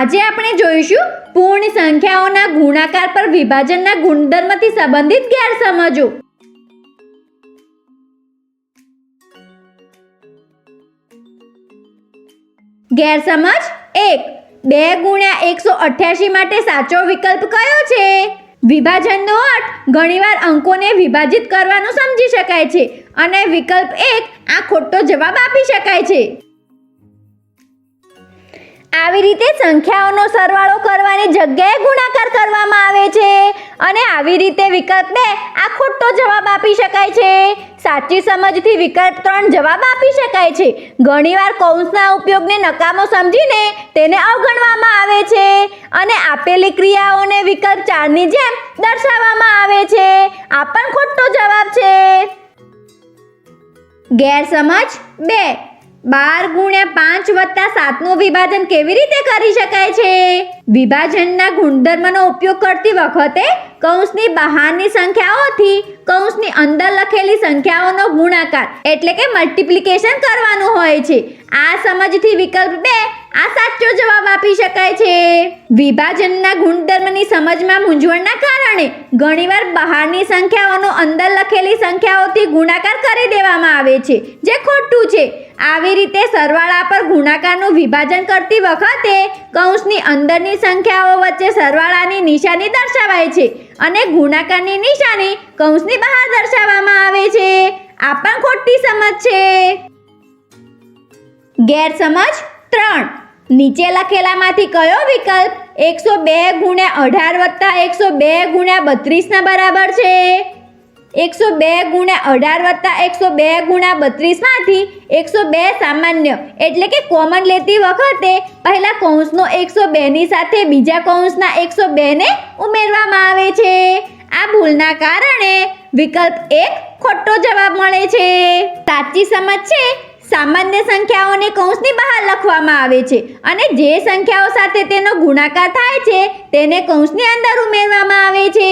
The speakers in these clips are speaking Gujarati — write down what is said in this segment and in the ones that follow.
આજે આપણે જોઈશું પૂર્ણ સંખ્યાઓના ગુણાકાર પર વિભાજનના ગુણધર્મથી સંબંધિત ગેરસમજો। ગેરસમજ 1। 2 ગુણ્યા 188 માટે સાચો વિકલ્પ કયો છે? વિભાજનનો અર્થ ઘણીવાર અંકોને વિભાજિત કરવાનું સમજી શકાય છે અને વિકલ્પ 1 આ ખોટો જવાબ આપી શકાય છે। આવી રીતે સંખ્યાઓનો સરવાળો કરવાની જગ્યાએ ગુણાકાર કરવામાં આવે છે અને આવી રીતે વિકલ્પ 2 આ ખોટો જવાબ આપી શકાય છે। સાચી સમજથી વિકલ્પ 3 જવાબ આપી શકાય છે। ઘણીવાર કૌંસના ઉપયોગને નકામો સમજીને તેને અવગણવામાં આવે છે અને આપેલી ક્રિયાઓને વિકલ્પ 4 ની જેમ દર્શાવવામાં આવે છે। આ પણ ખોટો જવાબ છે। ગેરસમજ 2। 12 ગુણ્યા 5 વત્તા 7નું વિભાજન કેવી રીતે કરી શકાય છે? વિભાજનના ગુણધર્મનો ઉપયોગ કરતી વખતે કૌંસની બહારની સંખ્યાઓથી કૌંસની અંદર લખેલી સંખ્યાઓનો ગુણાકાર એટલે કે મલ્ટિપ્લિકેશન કરવાનું હોય છે। આ સમજથી વિકલ્પ 2 આ સાચો જવાબ આપી શકાય છે। વિભાજનના ગુણધર્મની સમજમાં મૂંઝવણના કારણે ઘણીવાર બહારની સંખ્યાઓનો અંદર લખેલી સંખ્યાઓથી ગુણાકાર કરી દેવામાં આવે છે, જે ખોટું છે। આવી રીતે સરવાળા પર ગુણાકારનું વિભાજન કરતી વખતે કૌંસની અંદરની સંખ્યાઓ વચ્ચે સરવાળાની નિશાની દર્શાવાય છે અને ગુણાકારની નિશાની કૌંસની બહાર દર્શાવવામાં આવે છે। આ પણ ખોટી સમજ છે। ગેરસમજ 3। નીચે લખેલામાંથી કયો વિકલ્પ 102 ગુણ્યા 18 વત્તા 102 ગુણ્યા 32 ના બરાબર છે? 102 ગુણ્યા 18 વત્તા 102 ગુણ્યા 32 માંથી 102 સામાન્ય એટલે કે કોમન લેતી વખતે પહેલા કૌંસનો 102 ની સાથે બીજા કૌંસના 102 ને ઉમેરવામાં આવે છે। આ ભૂલના કારણે વિકલ્પ 1 ખોટો જવાબ મળે છે। સાચી સમજ છે સામાન્ય સંખ્યાઓને કૌંસની બહાર લખવામાં આવે છે અને જે સંખ્યાઓ સાથે તેનો ગુણાકાર થાય છે તેને કૌંસની અંદર ઉમેરવામાં આવે છે।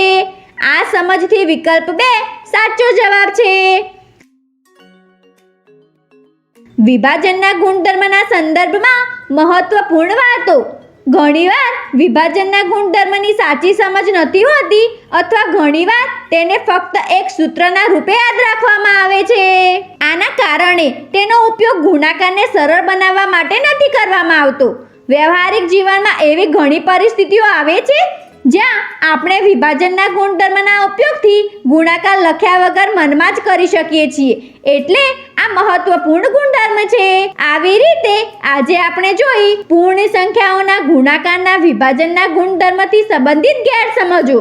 આ સમજથી વિકલ્પ 2 સાચો જવાબ છે। વિભાજનના ગુણધર્મના સંદર્ભમાં મહત્વપૂર્ણ વાતો। ઘણીવાર વિભાજનના ગુણધર્મની સાચી સમજ નથી હોતી અથવા ઘણીવાર તેને ફક્ત એક સૂત્રના રૂપે યાદ રાખવામાં આવે છે। આના કારણે તેનો ઉપયોગ ગુણાકારને સરળ બનાવવા માટે નથી કરવામાં આવતો। વ્યવહારિક જીવનમાં એવી ઘણી પરિસ્થિતિઓ આવે છે જ્યાં આપણે વિભાજનના ગુણધર્મના ઉપયોગથી ગુણાકાર લખ્યા વગર મનમાં જ કરી શકીએ છીએ, એટલે આ મહત્વપૂર્ણ ગુણધર્મ છે। આવી રીતે આજે આપણે જોઈ પૂર્ણ સંખ્યાઓના ગુણાકારના વિભાજનના ગુણધર્મથી સંબંધિત ગેરસમજો।